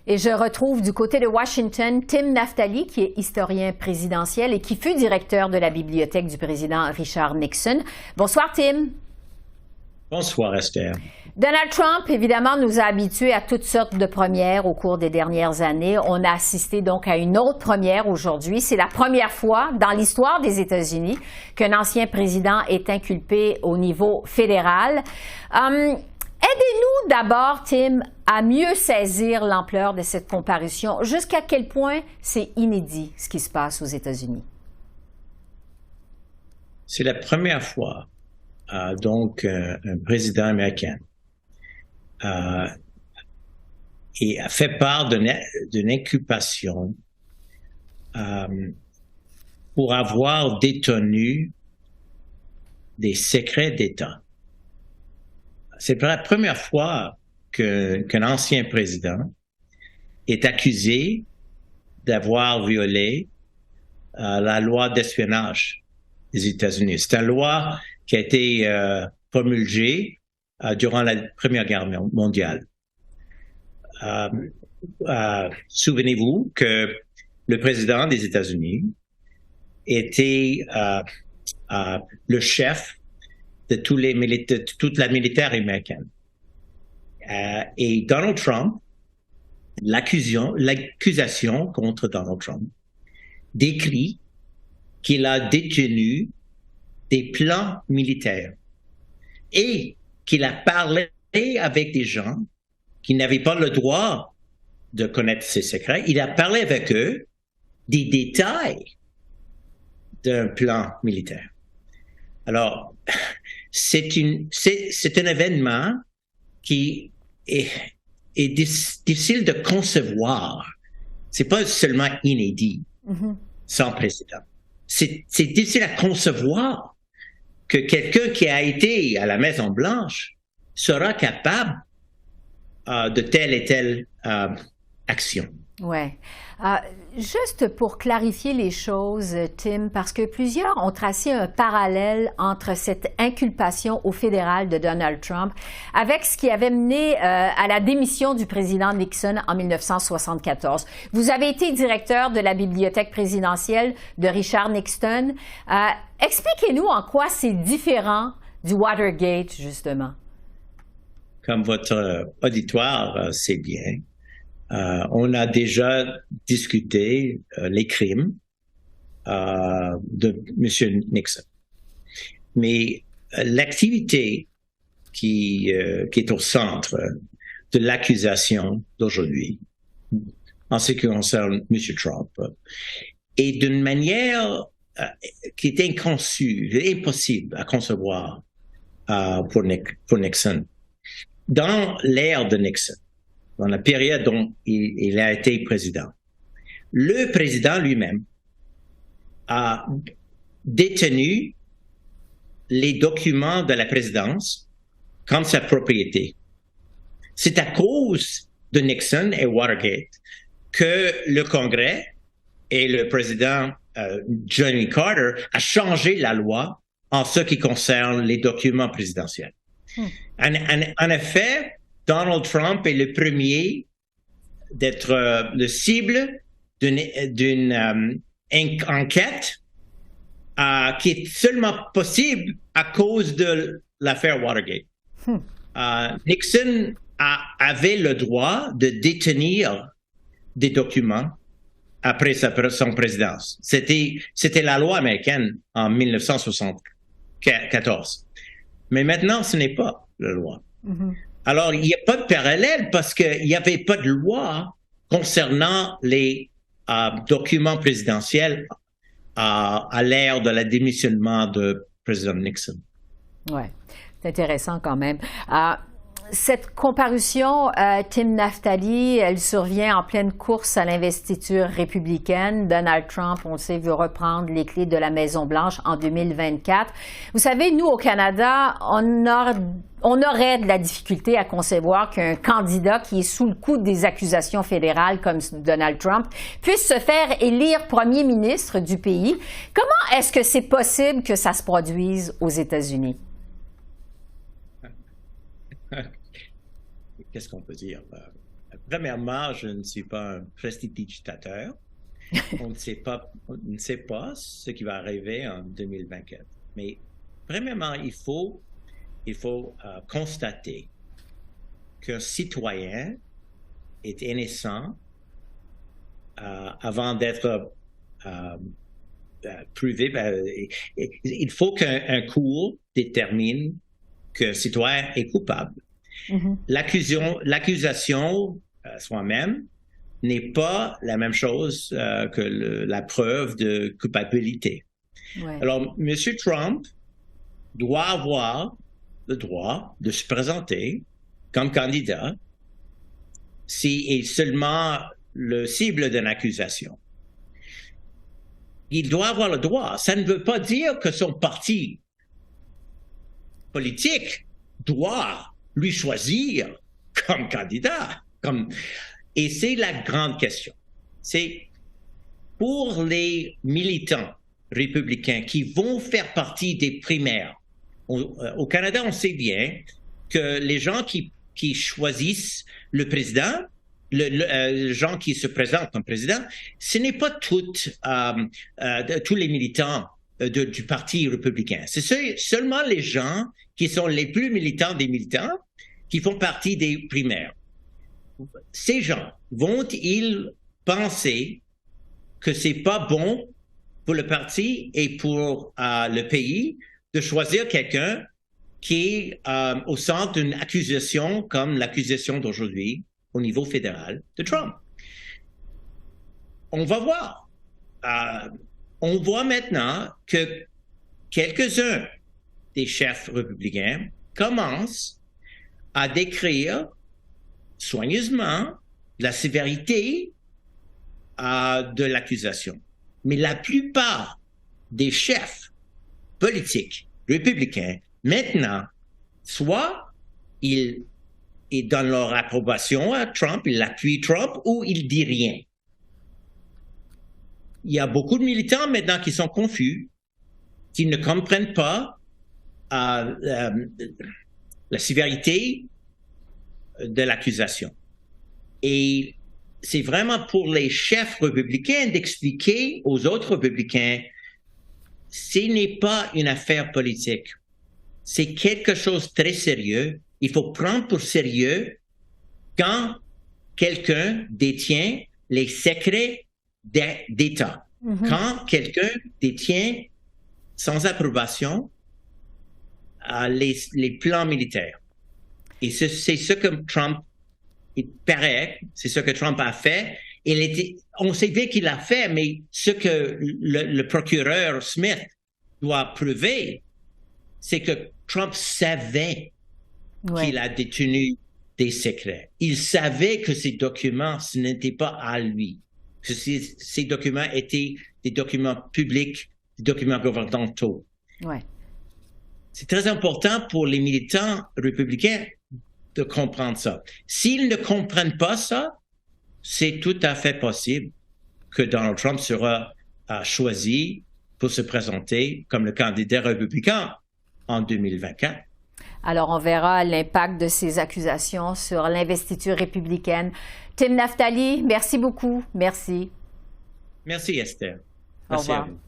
Et je retrouve du côté de Washington Tim Naftali, qui est historien présidentiel et qui fut directeur de la bibliothèque du président Richard Nixon. Bonsoir, Tim. Bonsoir, Esther. Donald Trump, évidemment, nous a habitués à toutes sortes de premières au cours des dernières années. On a assisté donc à une autre première aujourd'hui. C'est la première fois dans l'histoire des États-Unis qu'un ancien président est inculpé au niveau fédéral. Aidez-nous d'abord, Tim, à mieux saisir l'ampleur de cette comparution. Jusqu'à quel point c'est inédit ce qui se passe aux États-Unis? C'est la première fois, donc, un président américain et a fait part d'une inculpation pour avoir détenu des secrets d'État. C'est la première fois qu'un ancien président est accusé d'avoir violé la loi d'espionnage des États-Unis. C'est une loi qui a été promulguée durant la Première Guerre mondiale. Souvenez-vous que le président des États-Unis était le chef de toute la militaire américaine. Et Donald Trump, l'accusation contre Donald Trump décrit qu'il a détenu des plans militaires et qu'il a parlé avec des gens qui n'avaient pas le droit de connaître ses secrets. Il a parlé avec eux des détails d'un plan militaire. Alors, c'est un événement qui est difficile de concevoir. C'est pas seulement inédit, sans précédent. C'est difficile à concevoir que quelqu'un qui a été à la Maison-Blanche sera capable de telle et telle action. Ouais. Juste pour clarifier les choses, Tim, parce que plusieurs ont tracé un parallèle entre cette inculpation au fédéral de Donald Trump avec ce qui avait mené à la démission du président Nixon en 1974. Vous avez été directeur de la bibliothèque présidentielle de Richard Nixon. Expliquez-nous en quoi c'est différent du Watergate, justement. Comme votre auditoire sait bien, on a déjà discuté les crimes de M. Nixon. Mais l'activité qui est au centre de l'accusation d'aujourd'hui, en ce qui concerne M. Trump, est d'une manière qui est inconçue, impossible à concevoir pour Nixon. Dans l'ère de Nixon, dans la période dont il a été président, le président lui-même a détenu les documents de la présidence comme sa propriété. C'est à cause de Nixon et Watergate que le Congrès et le président Jimmy Carter a changé la loi en ce qui concerne les documents présidentiels. En effet, Donald Trump est le premier d'être le cible d'une enquête qui est seulement possible à cause de l'affaire Watergate. Nixon avait le droit de détenir des documents après son présidence. C'était la loi américaine en 1974. Mais maintenant, ce n'est pas la loi. Alors, il n'y a pas de parallèle parce qu'il n'y avait pas de loi concernant les documents présidentiels à l'ère de la démissionnement de président Nixon. Oui, c'est intéressant quand même. Cette comparution, Tim Naftali, elle survient en pleine course à l'investiture républicaine. Donald Trump, on le sait, veut reprendre les clés de la Maison-Blanche en 2024. Vous savez, nous, au Canada, on aurait de la difficulté à concevoir qu'un candidat qui est sous le coup des accusations fédérales comme Donald Trump puisse se faire élire premier ministre du pays. Comment est-ce que c'est possible que ça se produise aux États-Unis? Qu'est-ce qu'on peut dire? Premièrement, je ne suis pas un prestidigitateur. On ne sait pas ce qui va arriver en 2024. Mais premièrement, il faut constater qu'un citoyen est innocent avant d'être prouvé. Il faut qu'un cour détermine qu'un citoyen est coupable. Mm-hmm. L'accusation soi-même n'est pas la même chose que la preuve de culpabilité. Ouais. Alors, M. Trump doit avoir le droit de se présenter comme candidat s'il est seulement le cible d'une accusation. Il doit avoir le droit. Ça ne veut pas dire que son parti politique doit lui choisir comme candidat. Et c'est la grande question. C'est pour les militants républicains qui vont faire partie des primaires. Au Canada, on sait bien que les gens qui choisissent le président, les gens qui se présentent comme président, ce n'est pas tous les militants du Parti républicain. C'est seulement les gens qui sont les plus militants des militants qui font partie des primaires. Ces gens vont-ils penser que c'est pas bon pour le parti et pour le pays de choisir quelqu'un qui est au centre d'une accusation comme l'accusation d'aujourd'hui au niveau fédéral de Trump? On va voir. On voit maintenant que quelques-uns des chefs républicains commencent à décrire soigneusement la sévérité de l'accusation. Mais la plupart des chefs politiques républicains, maintenant, soit ils donnent leur approbation à Trump, ils appuient Trump, ou ils disent rien. Il y a beaucoup de militants maintenant qui sont confus, qui ne comprennent pas la sévérité de l'accusation. Et c'est vraiment pour les chefs républicains d'expliquer aux autres républicains, ce n'est pas une affaire politique. C'est quelque chose de très sérieux. Il faut prendre pour sérieux quand quelqu'un détient les secrets d'État. Mm-hmm. Quand quelqu'un détient sans approbation les plans militaires. Et c'est ce que Trump, il paraît, c'est ce que Trump a fait. On sait bien qu'il l'a fait, mais ce que le procureur Smith doit prouver, c'est que Trump savait qu'il a détenu des secrets. Il savait que ces documents, ce n'était pas à lui. Que ces documents étaient des documents publics, des documents gouvernementaux. Ouais. C'est très important pour les militants républicains de comprendre ça. S'ils ne comprennent pas ça, c'est tout à fait possible que Donald Trump sera choisi pour se présenter comme le candidat républicain en 2024. Alors, on verra l'impact de ces accusations sur l'investiture républicaine. Tim Naftali, merci beaucoup. Merci. Merci, Esther. Merci à vous.